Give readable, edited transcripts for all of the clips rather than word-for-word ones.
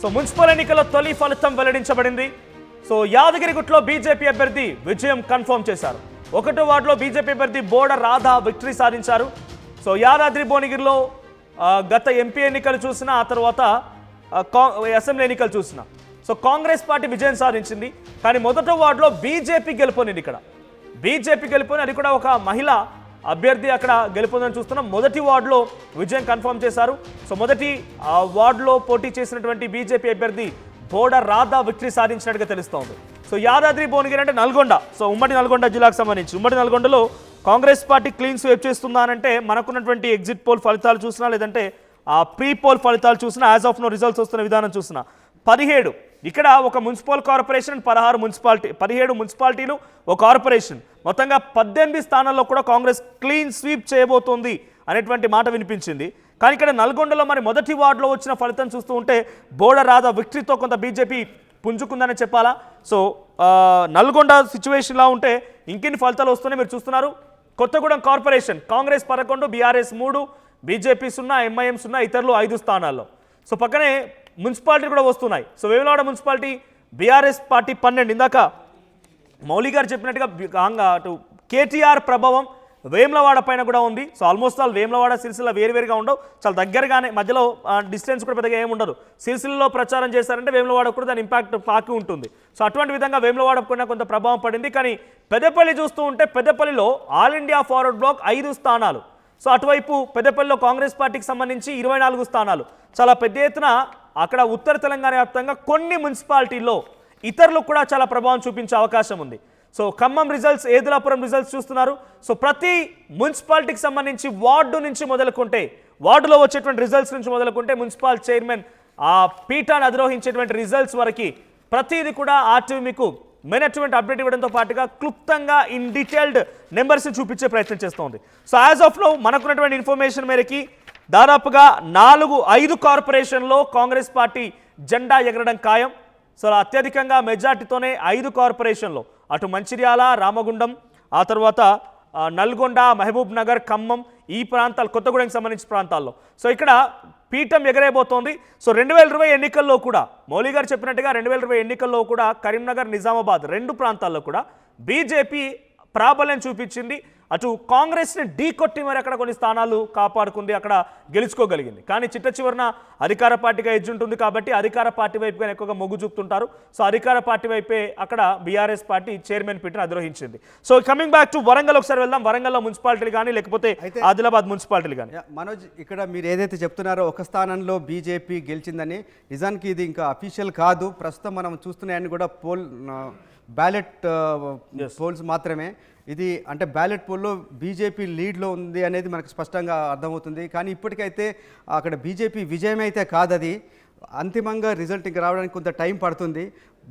So municipal ఎన్నికల్లో తొలి ఫలితం వెల్లడించబడింది. సో యాదగిరిగుట్టలో బీజేపీ అభ్యర్థి విజయం కన్ఫర్మ్ చేశారు. 1వ వార్డులో బీజేపీ అభ్యర్థి బోడ రాధా విక్టరీ సాధించారు. సో యాదాద్రి భువనగిరిలో గత ఎంపీ ఎన్నికలు చూసినా, ఆ తర్వాత అసెంబ్లీ ఎన్నికలు చూసినా సో కాంగ్రెస్ పార్టీ విజయం సాధించింది. కానీ 1వ వార్డులో బీజేపీ గెలుపొందింది. ఇక్కడ బీజేపీ గెలుపొంది, అది కూడా ఒక మహిళ అభ్యర్థి అక్కడ గెలుపొందని చూస్తున్నాం. 1వ వార్డులో విజయం కన్ఫర్మ్ చేశారు. సో మొదటి వార్డులో పోటీ చేసినటువంటి బీజేపీ అభ్యర్థి బోడ రాధా విక్టరీ సాధించినట్టుగా తెలుస్తోంది. సో యాదాద్రి భువనగిరి అంటే నల్గొండ, సో ఉమ్మడి నల్గొండ జిల్లాకు సంబంధించి ఉమ్మడి నల్గొండలో కాంగ్రెస్ పార్టీ క్లీన్ స్వీప్ చేస్తుందా అంటే మనకున్నటువంటి ఎగ్జిట్ పోల్ ఫలితాలు చూసినా, లేదంటే ప్రీ పోల్ ఫలితాలు చూసినా, యాజ్ ఆఫ్ నో రిజల్ట్స్ వస్తున్న విధానం చూసినా 17 ఇక్కడ ఒక మున్సిపల్ కార్పొరేషన్, 17 మున్సిపాలిటీలు ఒక కార్పొరేషన్, మొత్తంగా 18 స్థానాల్లో కూడా కాంగ్రెస్ క్లీన్ స్వీప్ చేయబోతోంది అనేటువంటి మాట వినిపించింది. కానీ ఇక్కడ నల్గొండలో మరి మొదటి వార్డులో వచ్చిన ఫలితం చూస్తూ ఉంటే బోడ రాధా విక్టరీతో కొంత బీజేపీ పుంజుకుందని చెప్పాలా. సో నల్గొండ సిచ్యువేషన్లా ఉంటే ఇంకెన్ని ఫలితాలు వస్తున్నాయి మీరు చూస్తున్నారు. Kothagudem corporation Congress 11, BRS 3, BJP 0, MIM 0, ఇతరులు 5 స్థానాల్లో. సో పక్కనే మున్సిపాలిటీ కూడా వస్తున్నాయి. So Vemulawada municipality BRS party 12. ఇందాక మౌలి గారు చెప్పినట్టుగా అటు కేటీఆర్ ప్రభావం వేములవాడ పైన కూడా ఉంది. So almost all Vemulawada Sircilla వేరువేరుగా ఉండవు, చాలా దగ్గరగానే, మధ్యలో డిస్టెన్స్ కూడా పెద్దగా ఏమి ఉండదు. సిరిసిల్లలో ప్రచారం చేశారంటే వేములవాడ కూడా దాని ఇంపాక్ట్ పాకి ఉంటుంది. సో అటువంటి విధంగా వేములవాడ కూడా కొంత ప్రభావం పడింది. కానీ పెద్దపల్లి చూస్తూ ఉంటే పెద్దపల్లిలో ఆల్ ఇండియా ఫార్వర్డ్ బ్లాక్ 5 స్థానాలు. సో అటువైపు పెద్దపల్లిలో కాంగ్రెస్ పార్టీకి సంబంధించి 24 స్థానాలు. చాలా పెద్ద ఎత్తున అక్కడ ఉత్తర తెలంగాణ వ్యాప్తంగా కొన్ని మున్సిపాలిటీల్లో ఇతరులకు కూడా చాలా ప్రభావం చూపించే అవకాశం ఉంది. So Khammam results, Edulapuram results చూస్తున్నారు. సో ప్రతి మున్సిపాలిటీకి సంబంధించి వార్డు నుంచి మొదలుకుంటే, వార్డులో వచ్చేటువంటి రిజల్ట్స్ నుంచి మొదలుకుంటే మున్సిపల్ చైర్మన్ ఆ పీఠాన్ని అధిరోహించేటువంటి రిజల్ట్స్ వరకు ప్రతిదీ కూడా ఆర్టీవీ మీకు మెయినటువంటి అప్డేట్ ఇవ్వడంతో పాటుగా క్లుప్తంగా ఇన్ డీటెయిల్డ్ నెంబర్స్ చూపించే ప్రయత్నం చేస్తోంది. సో యాజ్ ఆఫ్ నౌ మనకున్నటువంటి ఇన్ఫర్మేషన్ మేరకి దాదాపుగా 4-5 కార్పొరేషన్లో కాంగ్రెస్ పార్టీ జెండా ఎగరడం ఖాయం. సో అత్యధికంగా మెజార్టీతోనే 5 కార్పొరేషన్లో అటు మంచిర్యాల, రామగుండం, ఆ తర్వాత నల్గొండ, మహబూబ్ నగర్, ఖమ్మం, ఈ ప్రాంతాలు, కొత్తగూడెంకి సంబంధించిన ప్రాంతాల్లో సో ఇక్కడ పీఠం ఎగరేయబోతోంది. సో 2020 ఎన్నికల్లో కూడా మౌలి గారు చెప్పినట్టుగా 2020 ఎన్నికల్లో కూడా కరీంనగర్, నిజామాబాద్ 2 ప్రాంతాల్లో కూడా బీజేపీ ప్రాబల్యం చూపించింది. అటు కాంగ్రెస్ని ఢీ కొట్టి మరి అక్కడ కొన్ని స్థానాలు కాపాడుకుంది, అక్కడ గెలుచుకోగలిగింది. కానీ చిట్ట చివరన అధికార పార్టీగా ఎడ్జ్ ఉంటుంది కాబట్టి అధికార పార్టీ వైపుగా ఎక్కువగా మొగ్గు చూపుతుంటారు. సో అధికార పార్టీ వైపే అక్కడ బీఆర్ఎస్ పార్టీ చైర్మన్ పీఠను అధిరోహించింది. So coming back to Warangal ఒకసారి వెళ్దాం. వరంగల్లో మున్సిపాలిటీలు కానీ లేకపోతే ఆదిలాబాద్ మున్సిపాలిటీలు కానీ. మనోజ్, ఇక్కడ మీరు ఏదైతే చెప్తున్నారో ఒక స్థానంలో బీజేపీ గెలిచిందని, నిజానికి ఇది ఇంకా అఫీషియల్ కాదు. ప్రస్తుతం మనం చూస్తున్నాయని కూడా బ్యాలెట్ పోల్స్ మాత్రమే. ఇది అంటే బ్యాలెట్ పోల్లో బీజేపీ లీడ్లో ఉంది అనేది మనకు స్పష్టంగా అర్థమవుతుంది. కానీ ఇప్పటికైతే అక్కడ బీజేపీ విజయం అయితే కాదు, అది అంతిమంగా రిజల్ట్ ఇంకా రావడానికి కొంత టైం పడుతుంది.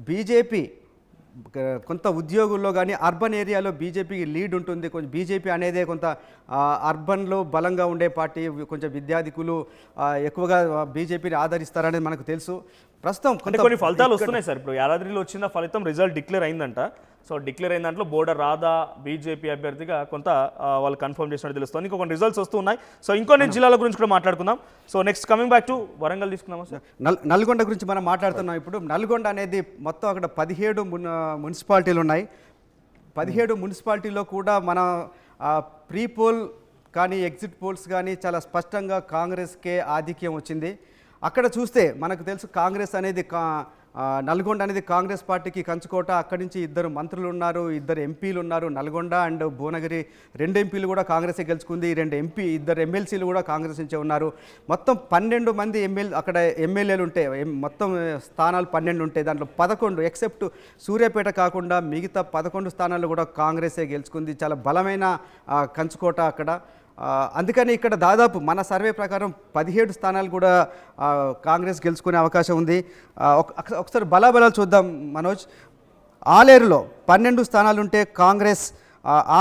బీజేపీ కొంత ఉద్యోగుల్లో కానీ అర్బన్ ఏరియాలో బీజేపీకి లీడ్ ఉంటుంది. కొంచెం బీజేపీ అనేదే కొంత అర్బన్లో బలంగా ఉండే పార్టీ, కొంచెం విద్యార్థికులు ఎక్కువగా బీజేపీని ఆదరిస్తారనేది మనకు తెలుసు. ప్రస్తుతం కొన్ని ఫలితాలు వస్తున్నాయి సార్. ఇప్పుడు యాదాద్రిలో వచ్చిన ఫలితం రిజల్ట్ డిక్లేర్ అయిందంట. సో డిక్లేర్ అయిన దాంట్లో బోడ రాధా బీజేపీ అభ్యర్థిగా కొంత వాళ్ళు కన్ఫర్మ్ చేసినట్టు తెలుస్తుంది. ఇంకో కొన్ని రిజల్ట్స్ వస్తున్నాయి. సో ఇంకొన్ని జిల్లాల గురించి కూడా మాట్లాడుకుందాం. So next coming back to Warangal తీసుకున్నామా సార్? నల్గొండ గురించి మనం మాట్లాడుతున్నాం. ఇప్పుడు నల్గొండ అనేది మొత్తం అక్కడ 17 మున్సిపాలిటీలు ఉన్నాయి. 17 మున్సిపాలిటీలో కూడా మన ప్రీ పోల్ కానీ ఎగ్జిట్ పోల్స్ కానీ చాలా స్పష్టంగా కాంగ్రెస్కే ఆధిక్యం వచ్చింది. అక్కడ చూస్తే మనకు తెలుసు కాంగ్రెస్ అనేది నల్గొండ అనేది కాంగ్రెస్ పార్టీకి కంచుకోట. అక్కడి నుంచి 2 మంత్రులు ఉన్నారు, 2 ఎంపీలు ఉన్నారు. నల్గొండ అండ్ భువనగిరి 2 ఎంపీలు కూడా కాంగ్రెసే గెలుచుకుంది. 2 ఎమ్మెల్సీలు కూడా కాంగ్రెస్ నుంచే ఉన్నారు. మొత్తం 12 మంది అక్కడ ఎమ్మెల్యేలు ఉంటే, మొత్తం స్థానాలు 12 ఉంటాయి. దాంట్లో 11 ఎక్సెప్ట్ సూర్యాపేట కాకుండా మిగతా 11 స్థానాలు కూడా కాంగ్రెసే గెలుచుకుంది. చాలా బలమైన కంచుకోట అక్కడ. అందుకని ఇక్కడ దాదాపు మన సర్వే ప్రకారం 17 స్థానాలు కూడా కాంగ్రెస్ గెలుచుకునే అవకాశం ఉంది. ఒకసారి బలాబలాలు చూద్దాం మనోజ్. ఆలేరులో 12 స్థానాలు ఉంటే కాంగ్రెస్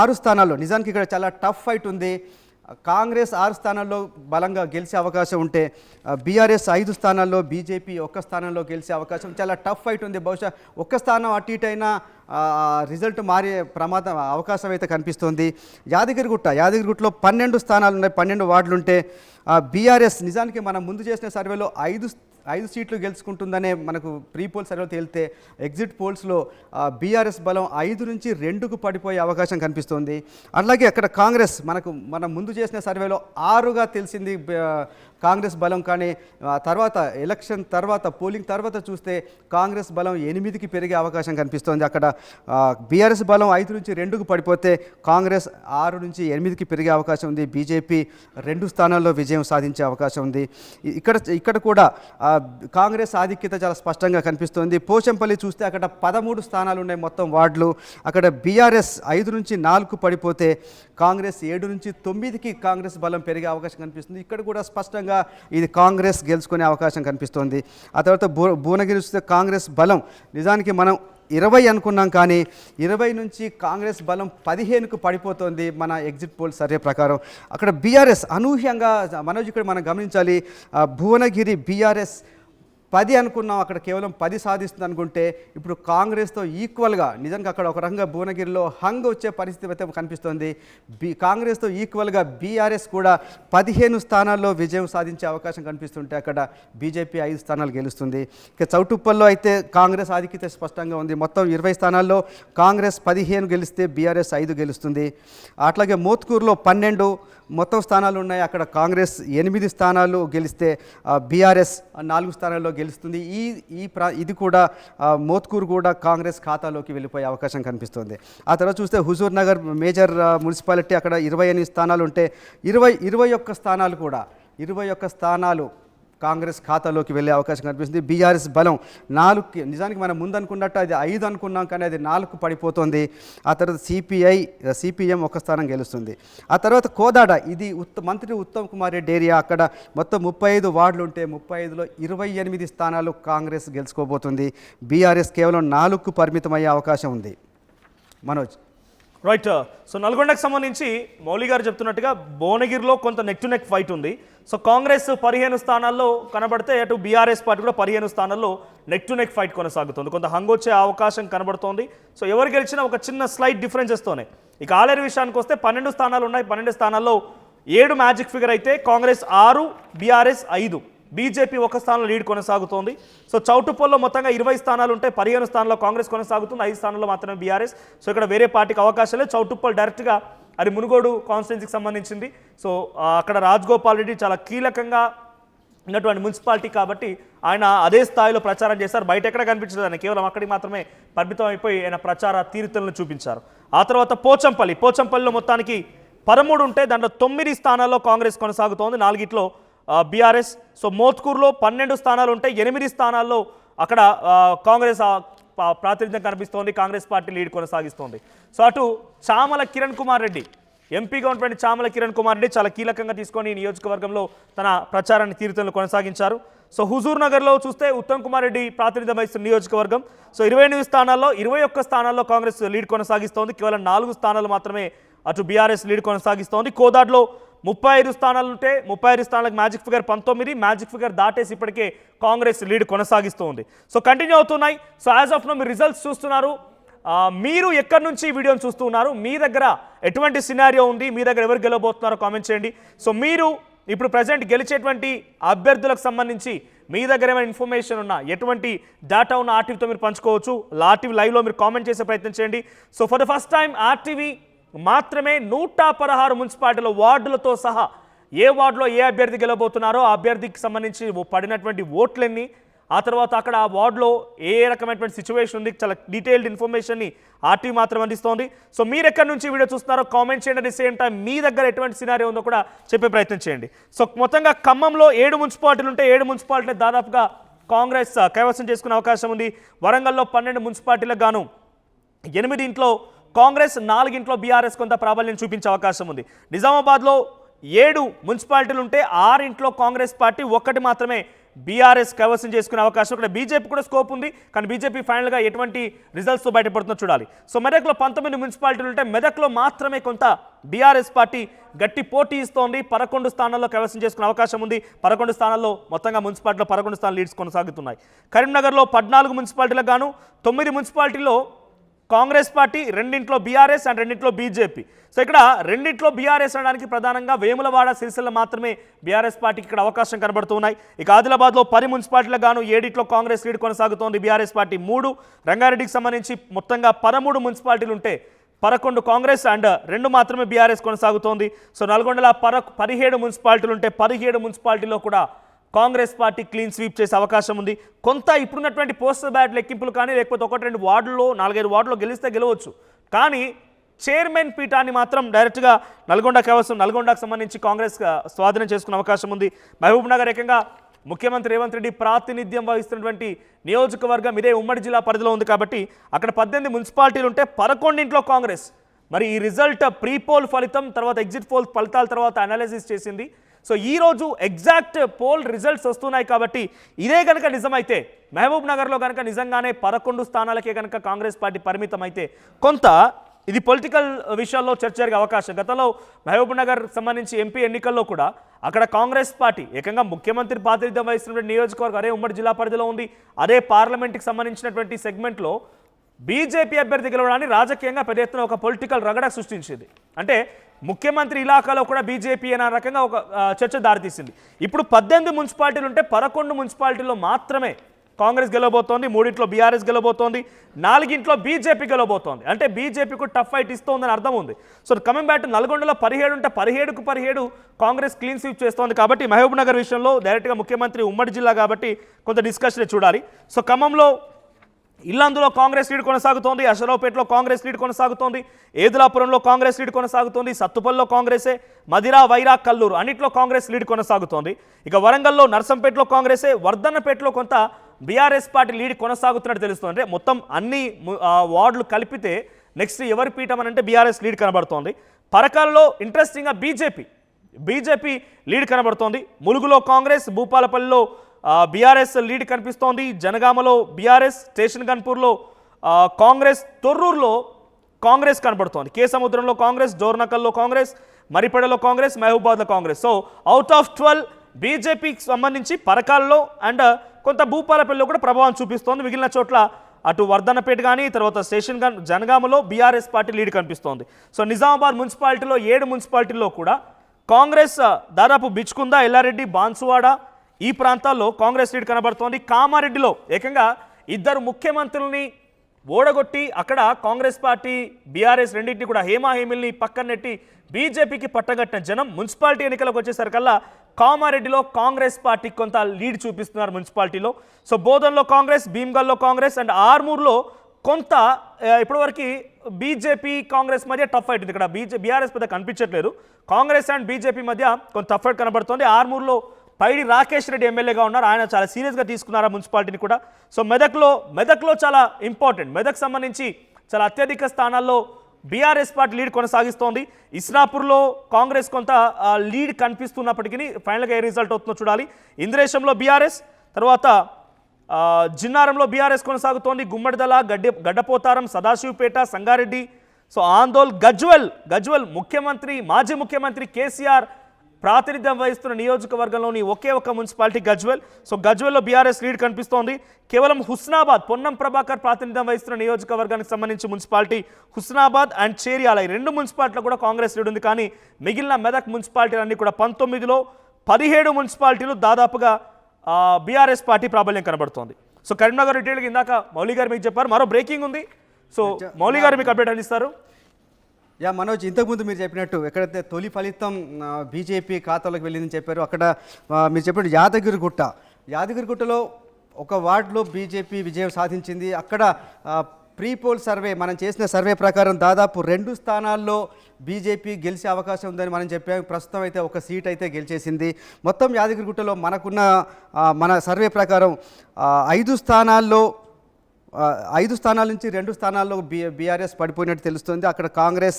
6 స్థానాల్లో, నిజానికి ఇక్కడ చాలా టఫ్ ఫైట్ ఉంది. కాంగ్రెస్ 6 స్థానాల్లో బలంగా గెలిచే అవకాశం ఉంటే బీఆర్ఎస్ 5 స్థానాల్లో, బీజేపీ 1 స్థానంలో గెలిచే అవకాశం, చాలా టఫ్ ఫైట్ ఉంది. బహుశా 1 స్థానం అటు ఇటు అయినా రిజల్ట్ మారే అవకాశం అయితే కనిపిస్తుంది. యాదగిరిగుట్టలో 12 స్థానాలు ఉన్నాయి, 12 వార్డులు ఉంటే బీఆర్ఎస్ నిజానికి మనం ముందు చేసిన సర్వేలో 5 సీట్లు గెలుచుకుంటుందనే మనకు ప్రీ పోల్ సర్వేలో తేలితే ఎగ్జిట్ పోల్స్లో బీఆర్ఎస్ బలం 5 నుంచి 2కు పడిపోయే అవకాశం కనిపిస్తుంది. అలాగే అక్కడ కాంగ్రెస్ మనం ముందు చేసిన సర్వేలో 6గా తెలిసింది కాంగ్రెస్ బలం, కానీ తర్వాత ఎలక్షన్ తర్వాత పోలింగ్ తర్వాత చూస్తే కాంగ్రెస్ బలం 8కి పెరిగే అవకాశం కనిపిస్తోంది. అక్కడ బీఆర్ఎస్ బలం 5 నుంచి 2కు పడిపోతే కాంగ్రెస్ 6 నుంచి 8కి పెరిగే అవకాశం ఉంది. బీజేపీ 2 స్థానాల్లో విజయం సాధించే అవకాశం ఉంది. ఇక్కడ కూడా కాంగ్రెస్ ఆధిక్యత చాలా స్పష్టంగా కనిపిస్తోంది. పోచంపల్లి చూస్తే అక్కడ 13 స్థానాలు ఉన్నాయి మొత్తం వార్డులు. అక్కడ బీఆర్ఎస్ 5 నుంచి 4కు పడిపోతే కాంగ్రెస్ 7 నుంచి 9కి కాంగ్రెస్ బలం పెరిగే అవకాశం కనిపిస్తుంది. ఇక్కడ కూడా స్పష్టంగా ఇది కాంగ్రెస్ గెలుచుకునే అవకాశం కనిపిస్తోంది. ఆ తర్వాత భువనగిరి చూస్తే కాంగ్రెస్ బలం నిజానికి మనం 20 అనుకున్నాం, కానీ 20 నుంచి కాంగ్రెస్ బలం 15కు పడిపోతుంది మన ఎగ్జిట్ పోల్ సర్వే ప్రకారం. అక్కడ బీఆర్ఎస్ అనూహ్యంగా మనోజ్ ఇక్కడ మనం గమనించాలి, భువనగిరి బీఆర్ఎస్ 10 అనుకున్నాం, అక్కడ కేవలం 10 సాధిస్తుంది అనుకుంటే ఇప్పుడు కాంగ్రెస్తో ఈక్వల్గా నిజంగా అక్కడ ఒక రకంగా భువనగిరిలో హంగ్ వచ్చే పరిస్థితి అయితే కనిపిస్తోంది. కాంగ్రెస్తో ఈక్వల్గా బీఆర్ఎస్ కూడా 15 స్థానాల్లో విజయం సాధించే అవకాశం కనిపిస్తుంటే అక్కడ బీజేపీ 5 స్థానాలు గెలుస్తుంది. ఇక చౌటుప్పల్లో అయితే కాంగ్రెస్ ఆధిక్యత స్పష్టంగా ఉంది. మొత్తం 20 స్థానాల్లో కాంగ్రెస్ 15 గెలిస్తే బీఆర్ఎస్ 5 గెలుస్తుంది. అట్లాగే మోత్కూరులో 12 మొత్తం స్థానాలు ఉన్నాయి, అక్కడ కాంగ్రెస్ 8 స్థానాలు గెలిస్తే బీఆర్ఎస్ 4 స్థానాల్లో గెలుస్తుంది. ఇది కూడా మోత్కూరు కూడా కాంగ్రెస్ ఖాతాలోకి వెళ్ళిపోయే అవకాశం కనిపిస్తుంది. ఆ తర్వాత చూస్తే హుజూర్ నగర్ మేజర్ మున్సిపాలిటీ అక్కడ 28 స్థానాలు ఉంటే 21 స్థానాలు కూడా 21 స్థానాలు కాంగ్రెస్ ఖాతాలోకి వెళ్ళే అవకాశం కనిపిస్తుంది. బీఆర్ఎస్ బలం 4కి నిజానికి మనం ముందు అనుకున్నట్టు అది 5 అనుకున్నాం, కానీ అది 4కు పడిపోతుంది. ఆ తర్వాత సిపిఎం 1 స్థానం గెలుస్తుంది. ఆ తర్వాత కోదాడ ఇది మంత్రి ఉత్తమ్ కుమార్ రెడ్డి ఏరియా, అక్కడ మొత్తం 35 వార్డులు ఉంటే 35లో 28 స్థానాలు కాంగ్రెస్ గెలుచుకోబోతుంది. బీఆర్ఎస్ కేవలం 4కు పరిమితమయ్యే అవకాశం ఉంది. మనోజ్ రైట్. సో నల్గొండకు సంబంధించి మౌలి గారు చెప్తున్నట్టుగా భువనగిరిలో కొంత నెక్ టు నెక్ ఫైట్ ఉంది. సో కాంగ్రెస్ 15 స్థానాల్లో కనబడితే అటు బీఆర్ఎస్ పార్టీ కూడా 15 స్థానాల్లో నెక్ టు నెక్ ఫైట్ కొనసాగుతుంది. కొంత హంగ్ వచ్చే అవకాశం కనబడుతోంది. సో ఎవరు గెలిచినా ఒక చిన్న స్లైట్ డిఫరెన్సెస్తోనే. ఇక ఆలేరు విషయానికి వస్తే 12 స్థానాలు ఉన్నాయి. 12 స్థానాల్లో 7 మ్యాజిక్ ఫిగర్ అయితే కాంగ్రెస్ 6, బీఆర్ఎస్ 5, బీజేపీ 1 స్థానంలో లీడ్ కొనసాగుతోంది. సో చౌటుప్పల్లో మొత్తంగా 20 స్థానాలు ఉంటే 15 స్థానాల్లో కాంగ్రెస్ కొనసాగుతుంది, 5 స్థానాల్లో మాత్రమే బీఆర్ఎస్. సో ఇక్కడ వేరే పార్టీకి అవకాశం లేదు. చౌటుప్పల్ డైరెక్ట్గా అది మునుగోడు కాన్స్టిట్యున్సీకి సంబంధించింది. సో అక్కడ రాజగోపాల్ రెడ్డి చాలా కీలకంగా ఉన్నటువంటి మున్సిపాలిటీ కాబట్టి ఆయన అదే స్థాయిలో ప్రచారం చేశారు. బయట ఎక్కడ కనిపించలేదు, ఆయన కేవలం అక్కడికి మాత్రమే పరిమితం అయిపోయి ఆయన ప్రచార తీరుతలను చూపించారు. ఆ తర్వాత పోచంపల్లిలో మొత్తానికి 13 ఉంటే దాంట్లో 9 స్థానాల్లో కాంగ్రెస్ కొనసాగుతోంది, 4గిట్లో బీఆర్ఎస్. సో మోత్కూరులో 12 స్థానాలు ఉంటే 8 స్థానాల్లో అక్కడ కాంగ్రెస్ ప్రాతినిధ్యం కనిపిస్తోంది, కాంగ్రెస్ పార్టీ లీడ్ కొనసాగిస్తోంది. సో అటు చామల కిరణ్ కుమార్ రెడ్డి ఎంపీగా ఉన్నటువంటి చామల కిరణ్ కుమార్ రెడ్డి చాలా కీలకంగా తీసుకొని ఈ నియోజకవర్గంలో తన ప్రచారాన్ని తీరుతలను కొనసాగించారు. సో హుజూర్ నగర్లో చూస్తే ఉత్తమ్ కుమార్ రెడ్డి ప్రాతినిధ్యం వహిస్తున్న నియోజకవర్గం. సో 28 స్థానాల్లో 21 స్థానాల్లో కాంగ్రెస్ లీడ్ కొనసాగిస్తోంది, కేవలం 4 స్థానాలు మాత్రమే అటు బీఆర్ఎస్ లీడ్ కొనసాగిస్తోంది. కోదాడ్లో 35 స్థానాలు ఉంటే 35 స్థానాలకు మ్యాజిక్ ఫిగర్ 19, మ్యాజిక్ ఫిగర్ దాటేసి ఇప్పటికే కాంగ్రెస్ లీడ్ కొనసాగిస్తోంది. సో కంటిన్యూ అవుతున్నాయి. సో యాజ్ ఆఫ్ నో మీరు రిజల్ట్స్ చూస్తున్నారు. మీరు ఎక్కడి నుంచి ఈ వీడియోని చూస్తూ ఉన్నారు, మీ దగ్గర ఎటువంటి సినారియో ఉంది, మీ దగ్గర ఎవరు గెలవబోతున్నారో కామెంట్ చేయండి. సో మీరు ఇప్పుడు ప్రజెంట్ గెలిచేటువంటి అభ్యర్థులకు సంబంధించి మీ దగ్గర ఏమైనా ఇన్ఫర్మేషన్ ఉన్నా, ఎటువంటి డేటా ఉన్న ఆర్టీవీతో మీరు పంచుకోవచ్చు. ఆర్టీవీ లైవ్లో మీరు కామెంట్ చేసే ప్రయత్నం చేయండి. So for the first time RTV మాత్రమే 116 మున్సిపాలిటీల వార్డులతో సహా ఏ వార్డులో ఏ అభ్యర్థి గెలవబోతున్నారో ఆ అభ్యర్థికి సంబంధించి పడినటువంటి ఓట్లన్నీ, ఆ తర్వాత అక్కడ ఆ వార్డులో ఏ రకమైనటువంటి సిచ్యువేషన్ ఉంది, చాలా డీటెయిల్డ్ ఇన్ఫర్మేషన్ని ఆర్టీవీ మాత్రం అందిస్తోంది. సో మీరు ఎక్కడి నుంచి వీడియో చూస్తున్నారో కామెంట్ చేయండి. అట్ ది సేమ్ టైం మీ దగ్గర ఎటువంటి సినారియో ఉందో కూడా చెప్పే ప్రయత్నం చేయండి. సో మొత్తంగా ఖమ్మంలో 7 మున్సిపాలిటీలు ఉంటే 7 మున్సిపాలిటీలు దాదాపుగా కాంగ్రెస్ కైవసం చేసుకునే అవకాశం ఉంది. వరంగల్లో 12 మున్సిపాలిటీలకు గాను 8 కాంగ్రెస్, 4 బీఆర్ఎస్ కొంత ప్రాబల్యం చూపించే అవకాశం ఉంది. నిజామాబాద్లో 7 మున్సిపాలిటీలు ఉంటే 6 కాంగ్రెస్ పార్టీ, 1 మాత్రమే బీఆర్ఎస్ కైవసం చేసుకునే అవకాశం. ఇక్కడ బీజేపీ కూడా స్కోప్ ఉంది, కానీ బీజేపీ ఫైనల్గా ఎటువంటి రిజల్ట్స్తో బయటపడుతుందో చూడాలి. సో మెదక్లో 19 మున్సిపాలిటీలు ఉంటే మెదక్లో మాత్రమే కొంత బీఆర్ఎస్ పార్టీ గట్టి పోటీ ఇస్తోంది. 11 స్థానాల్లో కైవసం చేసుకునే అవకాశం ఉంది. 11 స్థానాల్లో మొత్తంగా మున్సిపాలిటీలో 11 స్థానాలు లీడ్స్ కొనసాగుతున్నాయి. కరీంనగర్లో 14 మున్సిపాలిటీలకు గాను 9 మున్సిపాలిటీల్లో కాంగ్రెస్ పార్టీ, రెండింట్లో బీఆర్ఎస్ అండ్ రెండింట్లో బీజేపీ. సో ఇక్కడ రెండింట్లో బీఆర్ఎస్ అనడానికి ప్రధానంగా వేములవాడ, సిరిసిల్ల మాత్రమే బీఆర్ఎస్ పార్టీకి ఇక్కడ అవకాశం కనబడుతున్నాయి. ఇక ఆదిలాబాద్లో 10 మున్సిపాలిటీలకు గాను 7 కాంగ్రెస్ లీడ్ కొనసాగుతోంది. బీఆర్ఎస్ పార్టీ 3, రంగారెడ్డికి సంబంధించి మొత్తంగా 13 మున్సిపాలిటీలు ఉంటే 11 కాంగ్రెస్ అండ్ 2 మాత్రమే బీఆర్ఎస్ కొనసాగుతోంది. సో నల్గొండలో 17 మున్సిపాలిటీలు ఉంటే 17 మున్సిపాలిటీలో కూడా కాంగ్రెస్ పార్టీ క్లీన్ స్వీప్ చేసే అవకాశం ఉంది. కొంత ఇప్పుడున్నటువంటి పోస్టల్ బ్యాలెట్ లెక్కింపులు కానీ లేకపోతే 1-2 వార్డుల్లో 4-5 వార్డులో గెలిస్తే గెలవచ్చు, కానీ చైర్మన్ పీఠాన్ని మాత్రం డైరెక్ట్గా నల్గొండకు సంబంధించి కాంగ్రెస్ స్వాధీనం చేసుకునే అవకాశం ఉంది. మహబూబ్ నగర్ ఏకంగా ముఖ్యమంత్రి రేవంత్ రెడ్డి ప్రాతినిధ్యం వహిస్తున్నటువంటి నియోజకవర్గం ఇదే ఉమ్మడి జిల్లా పరిధిలో ఉంది కాబట్టి అక్కడ 18 మున్సిపాలిటీలు ఉంటే 11 కాంగ్రెస్. మరి ఈ రిజల్ట్ ప్రీ పోల్ ఫలితం తర్వాత ఎగ్జిట్ పోల్ ఫలితాల తర్వాత అనాలిసిస్ చేసింది. సో ఈరోజు ఎగ్జాక్ట్ పోల్ రిజల్ట్స్ వస్తున్నాయి కాబట్టి ఇదే కనుక నిజమైతే మహబూబ్ నగర్లో కనుక నిజంగానే 11 స్థానాలకే కనుక కాంగ్రెస్ పార్టీ పరిమితం అయితే కొంత ఇది పొలిటికల్ విషయాల్లో చర్చ జరిగే అవకాశం. గతంలో మహబూబ్ నగర్ సంబంధించి ఎంపీ ఎన్నికల్లో కూడా అక్కడ కాంగ్రెస్ పార్టీ ఏకంగా ముఖ్యమంత్రి ప్రాతినిధ్యం వహిస్తున్నటువంటి నియోజకవర్గం అదే ఉమ్మడి జిల్లా పరిధిలో ఉంది. అదే పార్లమెంట్కి సంబంధించినటువంటి సెగ్మెంట్లో బీజేపీ అభ్యర్థి గెలవడాన్ని రాజకీయంగా పెద్ద ఎత్తున ఒక పొలిటికల్ రగడ సృష్టించింది. అంటే ముఖ్యమంత్రి ఇలాకాలో కూడా బీజేపీ అనే రకంగా ఒక చర్చ దారితీసింది. ఇప్పుడు 18 మున్సిపాలిటీలు ఉంటే 11 మున్సిపాలిటీల్లో మాత్రమే కాంగ్రెస్ గెలవబోతోంది, 3 బీఆర్ఎస్ గెలవబోతోంది, 4 బీజేపీ గెలవబోతోంది. అంటే బీజేపీకు టఫ్ ఫైట్ ఇస్తోందని అర్థం ఉంది. సో కమింగ్ బ్యాక్ టు నల్గొండలో 17 ఉంటే 17 కాంగ్రెస్ క్లీన్ స్వీప్ చేస్తోంది కాబట్టి మహబూబ్ నగర్ విషయంలో డైరెక్ట్గా ముఖ్యమంత్రి ఉమ్మడి జిల్లా కాబట్టి కొంత డిస్కషన్ చూడాలి. సో ఖమ్మంలో ఇల్లందులో కాంగ్రెస్ లీడ్ కొనసాగుతోంది, అషరావుపేటలో కాంగ్రెస్ లీడ్ కొనసాగుతోంది, ఏదులాపురంలో కాంగ్రెస్ లీడ్ కొనసాగుతోంది, సత్తుపల్లిలో కాంగ్రెసే, మదిరా, వైరా, కల్లూరు అన్నింటిలో కాంగ్రెస్ లీడ్ కొనసాగుతోంది. ఇక వరంగల్లో నర్సంపేటలో కాంగ్రెసే, వర్ధన్నపేటలో కొంత బీఆర్ఎస్ పార్టీ లీడ్ కొనసాగుతున్నట్టు తెలుస్తుంది. అంటే మొత్తం అన్ని వార్డులు కలిపితే నెక్స్ట్ ఎవరి పీఠం అంటే బీఆర్ఎస్ లీడ్ కనబడుతోంది. పరకాలలో ఇంట్రెస్టింగ్గా బీజేపీ లీడ్ కనబడుతోంది. ములుగులో కాంగ్రెస్, భూపాలపల్లిలో బీఆర్ఎస్ లీడ్ కనిపిస్తోంది, జనగామలో బీఆర్ఎస్, స్టేషన్ గన్పూర్లో కాంగ్రెస్, తొర్రూరులో కాంగ్రెస్ కనబడుతోంది, కేసముద్రంలో కాంగ్రెస్, డోర్నకల్లో కాంగ్రెస్, మరిపేడలో కాంగ్రెస్, మహబూబాద్లో కాంగ్రెస్. సో అవుట్ ఆఫ్ 12 బీజేపీకి సంబంధించి పరకాల్లో అండ్ కొంత భూపాలపల్లిలో కూడా ప్రభావం చూపిస్తోంది. మిగిలిన చోట్ల అటు వర్ధన్నపేట కానీ తర్వాత స్టేషన్ జనగామలో బీఆర్ఎస్ పార్టీ లీడ్ కనిపిస్తోంది. సో నిజామాబాద్ మున్సిపాలిటీలో 7 మున్సిపాలిటీల్లో కూడా కాంగ్రెస్ దాదాపు బిచ్కుంద, ఎల్లారెడ్డి, బాన్సువాడ ఈ ప్రాంతాల్లో కాంగ్రెస్ లీడ్ కనబడుతోంది. కామారెడ్డిలో ఏకంగా 2 ముఖ్యమంత్రుల్ని ఓడగొట్టి అక్కడ కాంగ్రెస్ పార్టీ బీఆర్ఎస్ రెండింటిని కూడా హేమాహేమిల్ని పక్కన నెట్టి బీజేపీకి పట్టగట్టిన జనం మున్సిపాలిటీ ఎన్నికలకు వచ్చేసరికల్లా కామారెడ్డిలో కాంగ్రెస్ పార్టీకి కొంత లీడ్ చూపిస్తున్నారు మున్సిపాలిటీలో. సో బోధన్లో కాంగ్రెస్, భీమ్గల్లో కాంగ్రెస్ అండ్ ఆర్మూర్లో కొంత ఇప్పటివరకు బీజేపీ కాంగ్రెస్ మధ్య టఫ్ ఫైట్ ఉంది. ఇక్కడ బీఆర్ఎస్ పెద్ద కనిపించట్లేదు, కాంగ్రెస్ అండ్ బీజేపీ మధ్య కొంత టఫ్ ఫైట్ కనబడుతోంది. ఆర్మూర్లో పైడి రాకేష్ రెడ్డి ఎమ్మెల్యేగా ఉన్నారు, ఆయన చాలా సీరియస్గా తీసుకున్నారు ఆ మున్సిపాలిటీని కూడా. సో మెదక్లో చాలా ఇంపార్టెంట్, మెదక్ సంబంధించి చాలా అత్యధిక స్థానాల్లో బీఆర్ఎస్ పార్టీ లీడ్ కొనసాగిస్తోంది. ఇస్నాపూర్లో కాంగ్రెస్ కొంత లీడ్ కనిపిస్తున్నప్పటికీ ఫైనల్గా ఏ రిజల్ట్ అవుతుందో చూడాలి. ఇంద్రేశంలో బీఆర్ఎస్, తర్వాత జిన్నారంలో బీఆర్ఎస్ కొనసాగుతోంది, గుమ్మడిదల, గడ్డపోతారం, సదాశివపేట, సంగారెడ్డి, సో ఆందోళ్, గజ్వెల్ మాజీ ముఖ్యమంత్రి కేసీఆర్ ప్రాతినిధ్యం వహిస్తున్న నియోజకవర్గంలోని ఒకే ఒక మున్సిపాలిటీ గజ్వెల్. సో గజ్వెల్లో బీఆర్ఎస్ లీడ్ కనిపిస్తోంది. కేవలం హుస్నాబాద్, పొన్నం ప్రభాకర్ ప్రాతినిధ్యం వహిస్తున్న నియోజకవర్గానికి సంబంధించి మున్సిపాలిటీ హుస్నాబాద్ అండ్ చేర్యాల, ఈ 2 మున్సిపాలిటీలో కూడా కాంగ్రెస్ లీడ్ ఉంది. కానీ మిగిలిన మెదక్ మున్సిపాలిటీలన్నీ కూడా 19లో 17 మున్సిపాలిటీలు దాదాపుగా బీఆర్ఎస్ పార్టీ ప్రాబల్యం కనబడుతోంది. సో కరీంనగర్ డీటెయిల్గా ఇందాక మౌలి గారు మీకు చెప్పారు, మరో బ్రేకింగ్ ఉంది. సో మౌలి గారు మీకు అప్డేట్ అందిస్తారు. మనోజ్, ఇంతకుముందు మీరు చెప్పినట్టు ఎక్కడైతే తొలి ఫలితం బీజేపీ ఖాతాలోకి వెళ్ళిందని చెప్పారు, అక్కడ మీరు చెప్పినట్టు యాదగిరిగుట్టలో ఒక వార్డులో బీజేపీ విజయం సాధించింది. అక్కడ ప్రీ పోల్ సర్వే మనం చేసిన సర్వే ప్రకారం దాదాపు 2 స్థానాల్లో బీజేపీ గెలిచే అవకాశం ఉందని మనం చెప్పాము. ప్రస్తుతం అయితే ఒక సీట్ అయితే గెలిచేసింది. మొత్తం యాదగిరిగుట్టలో మన సర్వే ప్రకారం 5 స్థానాల నుంచి 2 స్థానాల్లో బీఆర్ఎస్ పడిపోయినట్టు తెలుస్తుంది. అక్కడ కాంగ్రెస్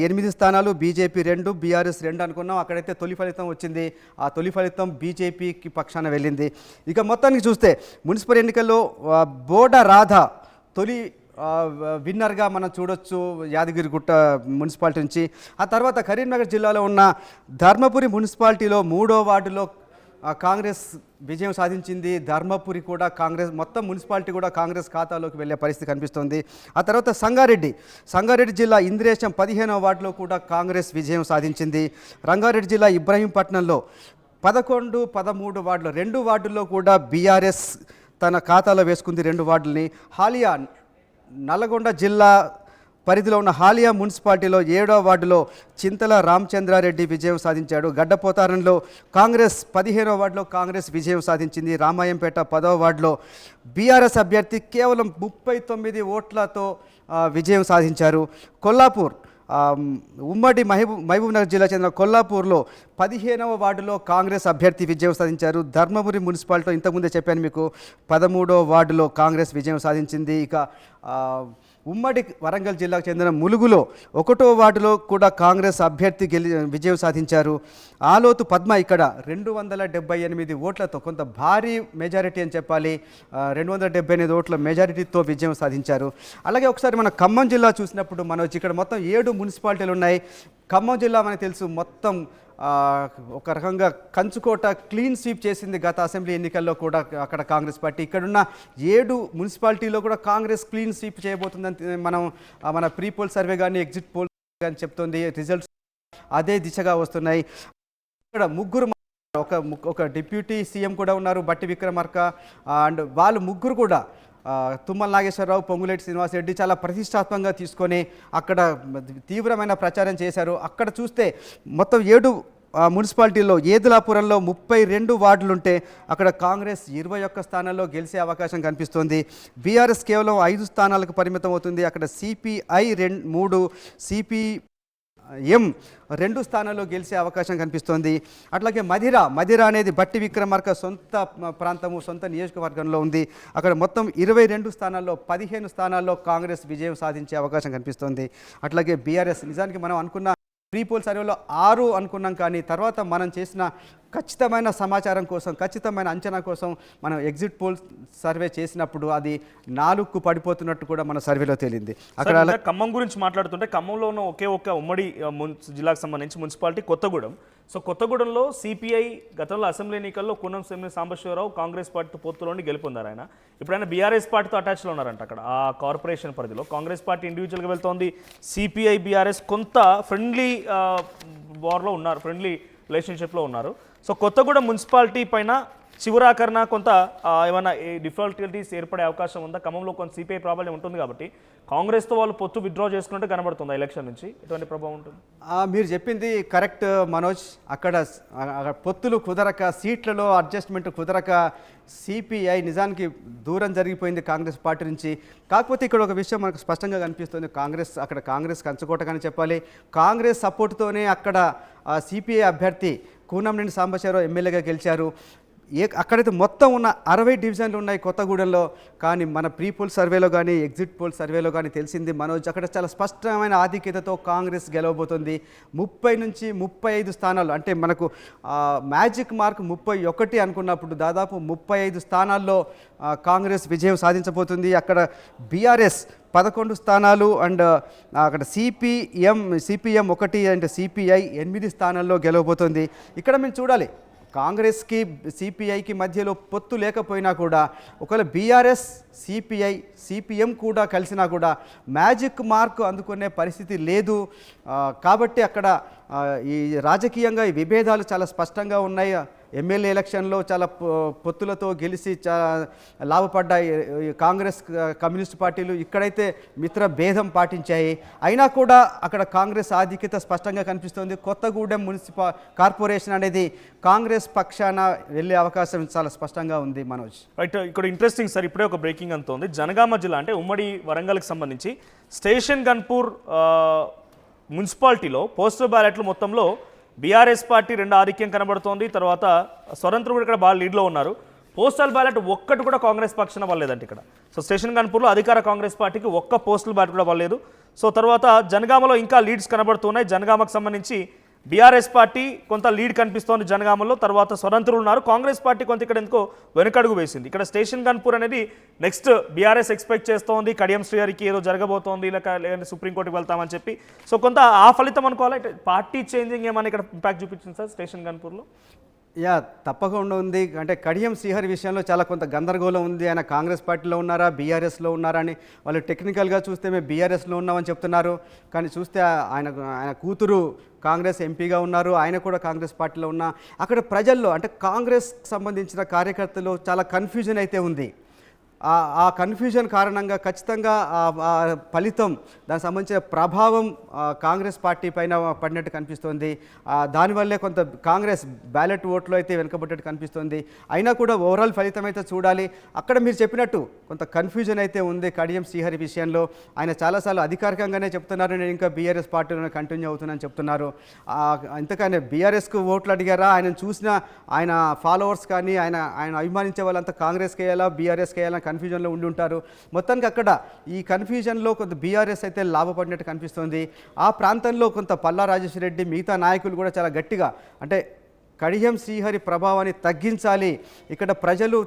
8 స్థానాలు, బీజేపీ 2, బీఆర్ఎస్ 2 అనుకున్నాం. అక్కడైతే తొలి ఫలితం వచ్చింది, ఆ తొలి ఫలితం బీజేపీకి పక్షాన వెళ్ళింది. ఇక మొత్తానికి చూస్తే మున్సిపల్ ఎన్నికల్లో బోడ రాధ తొలి విన్నర్గా మనం చూడొచ్చు యాదగిరిగుట్ట మున్సిపాలిటీ నుంచి. ఆ తర్వాత కరీంనగర్ జిల్లాలో ఉన్న ధర్మపురి మున్సిపాలిటీలో 3వ వార్డులో కాంగ్రెస్ విజయం సాధించింది. ధర్మపురి కూడా కాంగ్రెస్, మొత్తం మున్సిపాలిటీ కూడా కాంగ్రెస్ ఖాతాలోకి వెళ్ళే పరిస్థితి కనిపిస్తోంది. ఆ తర్వాత సంగారెడ్డి జిల్లా ఇంద్రేశం 15వ వార్డులో కూడా కాంగ్రెస్ విజయం సాధించింది. రంగారెడ్డి జిల్లా ఇబ్రహీంపట్నంలో 11, 13 వార్డులు, 2 వార్డుల్లో కూడా బీఆర్ఎస్ తన ఖాతాలో వేసుకుంది 2 వార్డుల్ని. హాలియా నల్గొండ జిల్లా పరిధిలో ఉన్న హాలియా మున్సిపాలిటీలో 7వ వార్డులో చింతల రామచంద్రారెడ్డి విజయం సాధించాడు. గడ్డపోతారంలో కాంగ్రెస్ 15వ వార్డులో కాంగ్రెస్ విజయం సాధించింది. రామాయంపేట 10వ వార్డులో బీఆర్ఎస్ అభ్యర్థి కేవలం 39 ఓట్లతో విజయం సాధించారు. కొల్లాపూర్ ఉమ్మడి మహబూబ్నగర్ జిల్లా చెందిన కొల్లాపూర్లో 15వ వార్డులో కాంగ్రెస్ అభ్యర్థి విజయం సాధించారు. ధర్మపురి మున్సిపాలిటీలో ఇంతకుముందే చెప్పాను మీకు 13వ వార్డులో కాంగ్రెస్ విజయం సాధించింది. ఇక ఉమ్మడి వరంగల్ జిల్లాకు చెందిన ములుగులో 1వ వార్డులో కూడా కాంగ్రెస్ అభ్యర్థి విజయం సాధించారు. ఆలోతు పద్మ ఇక్కడ 278 ఓట్లతో, కొంత భారీ మెజారిటీ అని చెప్పాలి, 278 ఓట్ల మెజారిటీతో విజయం సాధించారు. అలాగే ఒకసారి మన ఖమ్మం జిల్లా చూసినప్పుడు ఇక్కడ మొత్తం 7 మున్సిపాలిటీలు ఉన్నాయి. ఖమ్మం జిల్లా మనకు తెలుసు, మొత్తం ఒక రకంగా కంచుకోట క్లీన్ స్వీప్ చేసింది గత అసెంబ్లీ ఎన్నికల్లో కూడా అక్కడ కాంగ్రెస్ పార్టీ. ఇక్కడున్న 7 మున్సిపాలిటీలో కూడా కాంగ్రెస్ క్లీన్ స్వీప్ చేయబోతుందని మన ప్రీ పోల్ సర్వే కానీ ఎగ్జిట్ పోల్ కానీ చెప్తుంది. రిజల్ట్స్ అదే దిశగా వస్తున్నాయి. ఇక్కడ ముగ్గురు, ఒక డిప్యూటీ సీఎం కూడా ఉన్నారు, బట్టి విక్రమార్క, అండ్ వాళ్ళు ముగ్గురు కూడా తుమ్మల నాగేశ్వరరావు, పొంగులేటి శ్రీనివాసరెడ్డి చాలా ప్రతిష్టాత్మకంగా తీసుకొని అక్కడ తీవ్రమైన ప్రచారం చేశారు. అక్కడ చూస్తే మొత్తం 7 మున్సిపాలిటీల్లో ఏదులాపురంలో 32 వార్డులుంటే అక్కడ కాంగ్రెస్ 21 స్థానాల్లో గెలిచే అవకాశం కనిపిస్తోంది. బీఆర్ఎస్ కేవలం 5 స్థానాలకు పరిమితం అవుతుంది. అక్కడ సిపిఐ 3, సిపిఎం 2 స్థానాల్లో గెలిచే అవకాశం కనిపిస్తోంది. అట్లాగే మధిర అనేది బట్టి విక్రమార్క సొంత ప్రాంతము, సొంత నియోజకవర్గంలో ఉంది. అక్కడ మొత్తం 22 స్థానాల్లో 15 స్థానాల్లో కాంగ్రెస్ విజయం సాధించే అవకాశం కనిపిస్తోంది. అట్లాగే బీఆర్ఎస్, నిజానికి మనం అనుకున్న ప్రీ పోల్ సర్వేలో 6 అనుకున్నాం, కానీ తర్వాత మనం చేసిన ఖచ్చితమైన సమాచారం కోసం, ఖచ్చితమైన అంచనా కోసం మనం ఎగ్జిట్ పోల్ సర్వే చేసినప్పుడు అది 4కు పడిపోతున్నట్టు కూడా మన సర్వేలో తేలింది. అక్కడ ఖమ్మం గురించి మాట్లాడుతుంటే ఖమ్మంలో ఉన్న ఒకే ఒక్క ఉమ్మడి జిల్లాకు సంబంధించి మున్సిపాలిటీ కొత్తగూడెం. సో కొత్తగూడెంలో సిపిఐ గతంలో అసెంబ్లీ ఎన్నికల్లో కూనం సాంబశివరావు కాంగ్రెస్ పార్టీ పొత్తులోని గెలుపొందారు. ఆయన ఇప్పుడైనా బీఆర్ఎస్ పార్టీతో అటాచ్లో ఉన్నారంట. అక్కడ ఆ కార్పొరేషన్ పరిధిలో కాంగ్రెస్ పార్టీ ఇండివిజువల్గా వెళ్తోంది. సిపిఐ బీఆర్ఎస్ కొంత ఫ్రెండ్లీ వార్లో ఉన్నారు, ఫ్రెండ్లీ రిలేషన్షిప్లో ఉన్నారు. సో కొత్తగూడెం మున్సిపాలిటీ పైన చివరాకరణ కొంత ఏమైనా డిఫికల్టీస్ ఏర్పడే అవకాశం ఉందా? ఖమ్మంలో కొంత సిపిఐ ప్రాబ్లం ఉంటుంది కాబట్టి కాంగ్రెస్తో వాళ్ళు పొత్తు విత్డ్రా చేసుకున్నట్టు కనబడుతుంది. ఎలక్షన్ నుంచి ఎటువంటి ప్రభావం ఉంటుంది? మీరు చెప్పింది కరెక్ట్ మనోజ్. అక్కడ పొత్తులు కుదరక, సీట్లలో అడ్జస్ట్మెంట్ కుదరక సిపిఐ నిజానికి దూరం జరిగిపోయింది కాంగ్రెస్ పార్టీ నుంచి. కాకపోతే ఇక్కడ ఒక విషయం మనకు స్పష్టంగా కనిపిస్తుంది. కాంగ్రెస్ కంచుకోటగానే చెప్పాలి. కాంగ్రెస్ సపోర్టుతోనే అక్కడ సిపిఐ అభ్యర్థి కూనంనేని సాంబశివరావు ఎమ్మెల్యేగా గెలిచారు. అక్కడైతే మొత్తం ఉన్న 60 డివిజన్లు ఉన్నాయి కొత్తగూడెంలో. కానీ మన ప్రీ పోల్ సర్వేలో కానీ ఎగ్జిట్ పోల్ సర్వేలో కానీ తెలిసింది మనోజ్, అక్కడ చాలా స్పష్టమైన ఆధిక్యతతో కాంగ్రెస్ గెలవబోతుంది. 30 నుంచి 35 స్థానాలు, అంటే మనకు మ్యాజిక్ మార్క్ 31 అనుకున్నప్పుడు దాదాపు 35 స్థానాల్లో కాంగ్రెస్ విజయం సాధించబోతుంది. అక్కడ బీఆర్ఎస్ 11 స్థానాలు, అండ్ అక్కడ సిపిఎం 1, అంటే సిపిఐ 8 స్థానాల్లో గెలవబోతుంది. ఇక్కడ మేము చూడాలి, కాంగ్రెస్కి సిపిఐకి మధ్యలో పొత్తు లేకపోయినా కూడా ఒకవేళ బీఆర్ఎస్, సిపిఐ, సిపిఎం కూడా కలిసినా కూడా మ్యాజిక్ మార్క్ అందుకునే పరిస్థితి లేదు. కాబట్టి అక్కడ ఈ రాజకీయంగా ఈ విభేదాలు చాలా స్పష్టంగా ఉన్నాయి. ఎమ్మెల్యే ఎలక్షన్లో చాలా పొత్తులతో గెలిచి లాభపడ్డాయి కాంగ్రెస్, కమ్యూనిస్ట్ పార్టీలు. ఇక్కడైతే మిత్ర భేదం పాటించాయి. అయినా కూడా అక్కడ కాంగ్రెస్ ఆధిక్యత స్పష్టంగా కనిపిస్తుంది. కొత్తగూడెం కార్పొరేషన్ అనేది కాంగ్రెస్ పక్షాన వెళ్ళే అవకాశం చాలా స్పష్టంగా ఉంది మనోజ్. రైట్, ఇక్కడ ఇంట్రెస్టింగ్ సార్, ఇప్పుడే ఒక బ్రేకింగ్ అంతోంది. జనగామ జిల్లా అంటే ఉమ్మడి వరంగల్కి సంబంధించి స్టేషన్ గన్పూర్ మున్సిపాలిటీలో పోస్టల్ బ్యాలెట్లు మొత్తంలో బీఆర్ఎస్ పార్టీ 2 ఆధిక్యం కనబడుతోంది. తర్వాత స్వతంత్రం కూడా ఇక్కడ బాగా లీడ్లో ఉన్నారు. పోస్టల్ బ్యాలెట్ ఒక్కటి కూడా కాంగ్రెస్ పక్షాన పడలేదంటే ఇక్కడ. సో స్టేషన్ గన్పూర్లో అధికార కాంగ్రెస్ పార్టీకి ఒక్క పోస్టల్ బ్యాలెట్ కూడా పడలేదు. సో తర్వాత జనగామలో ఇంకా లీడ్స్ కనబడుతున్నాయి. జనగామకు సంబంధించి బీఆర్ఎస్ పార్టీ కొంత లీడ్ కనిపిస్తోంది జనగామలో. తర్వాత స్వతంత్రులు ఉన్నారు. కాంగ్రెస్ పార్టీ కొంత ఇక్కడ ఎందుకో వెనుకడుగు వేసింది. ఇక్కడ స్టేషన్ గన్పూర్ అనేది నెక్స్ట్ బీఆర్ఎస్ ఎక్స్పెక్ట్ చేస్తోంది. కడియం శ్రీహరికి ఏదో జరగబోతోంది, లేదంటే సుప్రీంకోర్టుకి వెళ్తామని చెప్పి. సో కొంత ఆ ఫలితం అనుకోవాలి. పార్టీ చేంజింగ్ ఏమైనా ఇక్కడ ఇంపాక్ట్ చూపించింది సార్ స్టేషన్ గన్పూర్లో? యా తప్పకుండా ఉంది. అంటే కడియం శ్రీహరి విషయంలో చాలా కొంత గందరగోళం ఉంది. ఆయన కాంగ్రెస్ పార్టీలో ఉన్నారా, బీఆర్ఎస్లో ఉన్నారా అని వాళ్ళు టెక్నికల్గా చూస్తే మేము బీఆర్ఎస్లో ఉన్నామని చెప్తున్నారు. కానీ చూస్తే ఆయన కూతురు కాంగ్రెస్ ఎంపీగా ఉన్నారు, ఆయన కూడా కాంగ్రెస్ పార్టీలో ఉన్నా అక్కడ ప్రజల్లో అంటే కాంగ్రెస్కి సంబంధించిన కార్యకర్తలు చాలా కన్ఫ్యూజన్ అయితే ఉంది. ఆ కన్ఫ్యూజన్ కారణంగా ఖచ్చితంగా ఆ ఫలితం దానికి సంబంధించిన ప్రభావం కాంగ్రెస్ పార్టీ పైన పడినట్టు కనిపిస్తోంది. దానివల్లే కొంత కాంగ్రెస్ బ్యాలెట్ ఓట్లో అయితే వెనుకబడ్డట్టు కనిపిస్తోంది. అయినా కూడా ఓవరాల్ ఫలితం అయితే చూడాలి. అక్కడ మీరు చెప్పినట్టు కొంత కన్ఫ్యూజన్ అయితే ఉంది కడియం శ్రీహరి విషయంలో. ఆయన చాలాసార్లు అధికారికంగానే చెప్తున్నారు, నేను ఇంకా బీఆర్ఎస్ పార్టీలోనే కంటిన్యూ అవుతున్నానని చెప్తున్నారు. ఇంతకనే బీఆర్ఎస్కు ఓట్లు అడిగారా, ఆయన చూసిన ఆయన ఫాలోవర్స్ కానీ ఆయన అభిమానించే వాళ్ళంతా కాంగ్రెస్కి వేయాలా బీఆర్ఎస్కి వేయాలా కన్ఫ్యూజన్లో ఉండి ఉంటారు. మొత్తానికి అక్కడ ఈ కన్ఫ్యూజన్లో కొంత బీఆర్ఎస్ అయితే లాభపడినట్టు కనిపిస్తుంది. ఆ ప్రాంతంలో కొంత పల్లా రాజేశ్వర రెడ్డి మిగతా నాయకులు కూడా చాలా గట్టిగా అంటే కడియం శ్రీహరి ప్రభావాన్ని తగ్గించాలి, ఇక్కడ ప్రజలు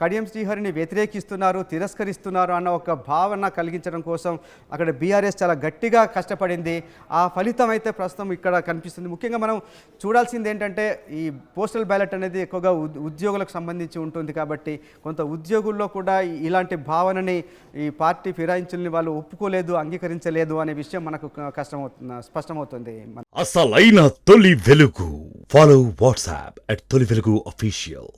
కడియం శ్రీహరిని వ్యతిరేకిస్తున్నారు, తిరస్కరిస్తున్నారు అన్న ఒక భావన కలిగించడం కోసం అక్కడ బీఆర్ఎస్ చాలా గట్టిగా కష్టపడింది. ఆ ఫలితం అయితే ప్రస్తుతం ఇక్కడ కనిపిస్తుంది. ముఖ్యంగా మనం చూడాల్సింది ఏంటంటే ఈ పోస్టల్ బ్యాలెట్ అనేది ఎక్కువగా ఉద్యోగులకు సంబంధించి ఉంటుంది కాబట్టి కొంత ఉద్యోగుల్లో కూడా ఇలాంటి భావనని ఈ పార్టీ ఫిరాయించుల్ని వాళ్ళు ఒప్పుకోలేదు, అంగీకరించలేదు అనే విషయం మనకు స్పష్టమవుతుంది. అసలైన తొలి వెలుగు. ఫాలో వాట్సాప్ @తొలి వెలుగు అఫీషియల్.